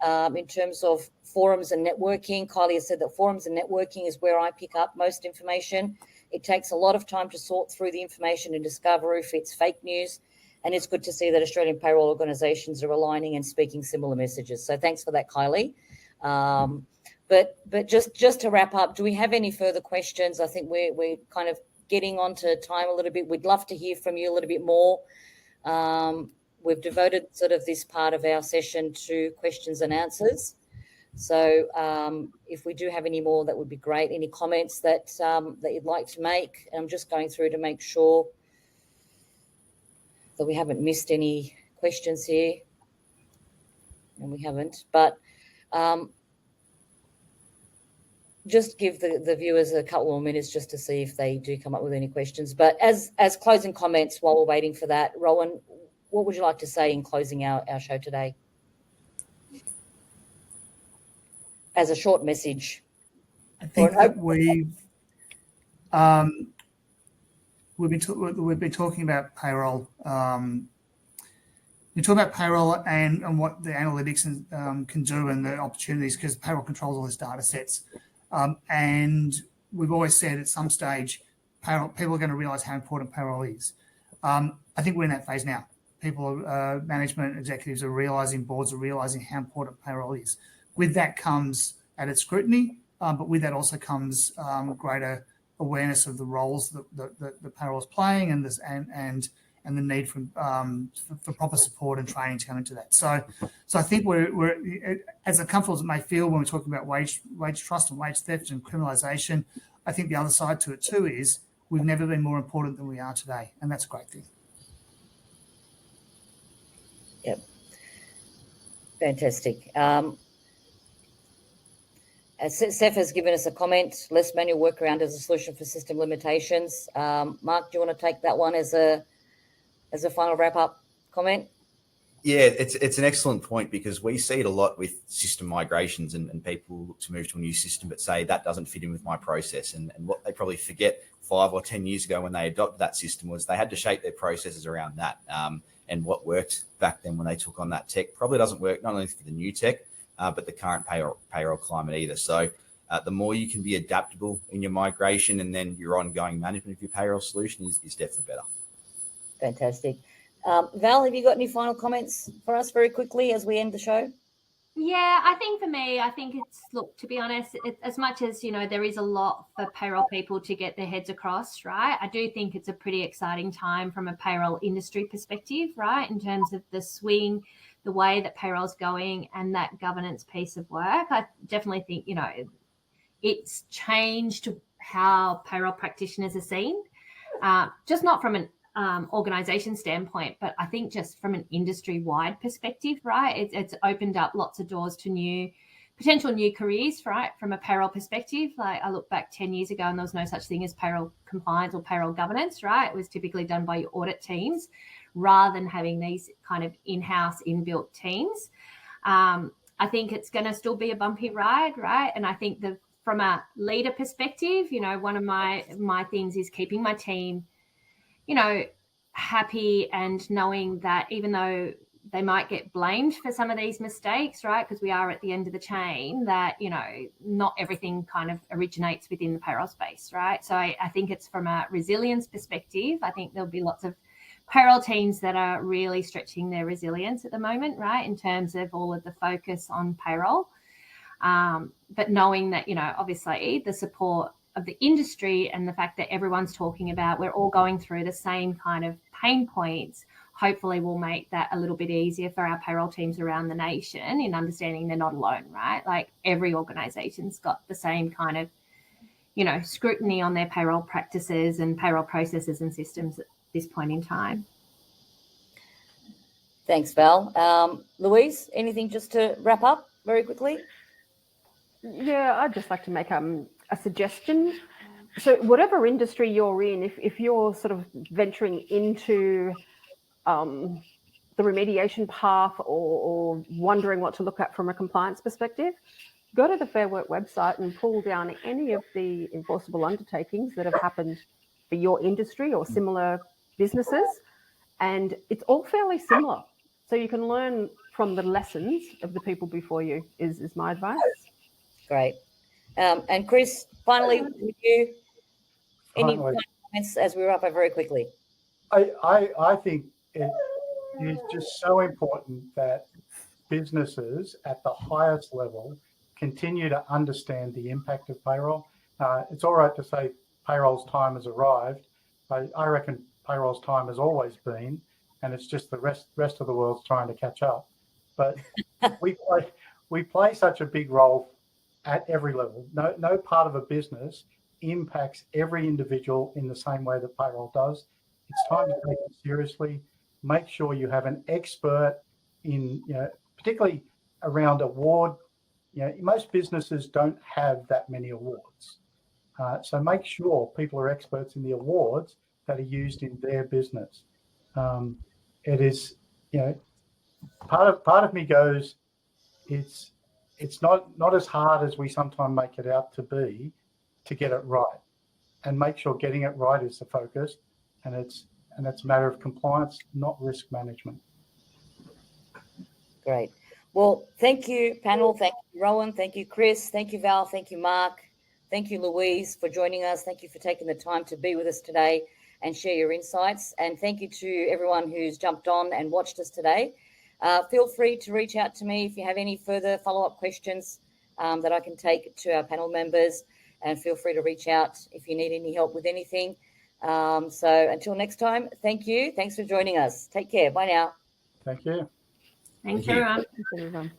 In terms of forums and networking, Kylie has said that forums and networking is where I pick up most information. It takes a lot of time to sort through the information and discover if it's fake news. And it's good to see that Australian payroll organisations are aligning and speaking similar messages. So thanks for that, Kylie. But just to wrap up, do we have any further questions? I think we're kind of getting onto time a little bit. We'd love to hear from you a little bit more. We've devoted sort of this part of our session to questions and answers. So if we do have any more, that would be great. Any comments that you'd like to make? I'm just going through to make sure that we haven't missed any questions here. And we haven't. But just give the viewers a couple more minutes just to see if they do come up with any questions. But as closing comments while we're waiting for that, Rowan, what would you like to say in closing our show today? As a short message. I think that we've been talking about payroll. We talk about payroll and what the analytics can do and the opportunities, because payroll controls all these data sets. And we've always said at some stage, people are going to realise how important payroll is. I think we're in that phase now. Management executives are realising, boards are realising how important payroll is. With that comes added scrutiny, but with that also comes greater awareness of the roles that the payroll is playing, and the need for proper support and training to come into that. So I think we're as uncomfortable as it may feel when we're talking about wage trust and wage theft and criminalisation, I think the other side to it too is we've never been more important than we are today, and that's a great thing. Yep. Fantastic. Seth has given us a comment, less manual workaround as a solution for system limitations. Mark, do you want to take that one as a final wrap-up comment? Yeah, it's an excellent point, because we see it a lot with system migrations and people look to move to a new system but say that doesn't fit in with my process. And what they probably forget 5 or 10 years ago when they adopted that system was they had to shape their processes around that. And what worked back then when they took on that tech probably doesn't work not only for the new tech, but the current payroll climate either. So the more you can be adaptable in your migration and then your ongoing management of your payroll solution is definitely better. Fantastic. Val, have you got any final comments for us very quickly as we end the show? Yeah, I think for me, look, to be honest, as much as, there is a lot for payroll people to get their heads across, right? I do think it's a pretty exciting time from a payroll industry perspective, right? In terms of the swing, the way that payroll's going and that governance piece of work. I definitely think, it's changed how payroll practitioners are seen, just not from an organization standpoint, but I think just from an industry-wide perspective, right? It's opened up lots of doors to potential new careers, right? From a payroll perspective, like I look back 10 years ago and there was no such thing as payroll compliance or payroll governance, right? It was typically done by your audit teams rather than having these kind of in-house inbuilt teams. I think it's going to still be a bumpy ride, right? And I think the from a leader perspective, one of my things is keeping my team, happy and knowing that even though they might get blamed for some of these mistakes, right? Because we are at the end of the chain, that, not everything kind of originates within the payroll space, right? So I think it's from a resilience perspective. I think there'll be lots of payroll teams that are really stretching their resilience at the moment, right? In terms of all of the focus on payroll. But knowing that, obviously the support of the industry and the fact that everyone's talking about we're all going through the same kind of pain points, hopefully will make that a little bit easier for our payroll teams around the nation in understanding they're not alone, right? Like every organisation's got the same kind of, scrutiny on their payroll practices and payroll processes and systems at this point in time. Thanks, Val. Louise, anything just to wrap up very quickly? Yeah, I'd just like to make a suggestion. So whatever industry you're in, if you're sort of venturing into the remediation path or wondering what to look at from a compliance perspective, go to the Fair Work website and pull down any of the enforceable undertakings that have happened for your industry or similar businesses. And it's all fairly similar. So you can learn from the lessons of the people before you is my advice. Great. And Chris, finally, with you, any final comments as we wrap up very quickly? I think it is just so important that businesses at the highest level continue to understand the impact of payroll. It's all right to say payroll's time has arrived. I reckon payroll's time has always been, and it's just the rest of the world's trying to catch up. But we play such a big role at every level. No part of a business impacts every individual in the same way that payroll does. It's time to take it seriously. Make sure you have an expert in, particularly around award. Most businesses don't have that many awards. So make sure people are experts in the awards that are used in their business. It is, part of me goes, it's not as hard as we sometimes make it out to be to get it right, and make sure getting it right is the focus, and it's a matter of compliance, not risk management. Great. Well, thank you, panel. Thank you, Rowan. Thank you, Chris. Thank you, Val. Thank you, Mark. Thank you, Louise, for joining us. Thank you for taking the time to be with us today and share your insights. And thank you to everyone who's jumped on and watched us today. Feel free to reach out to me if you have any further follow-up questions that I can take to our panel members, and feel free to reach out if you need any help with anything. So until next time, thank you. Thanks for joining us. Take care. Bye now. Thank you. Thanks, everyone. Thanks, everyone.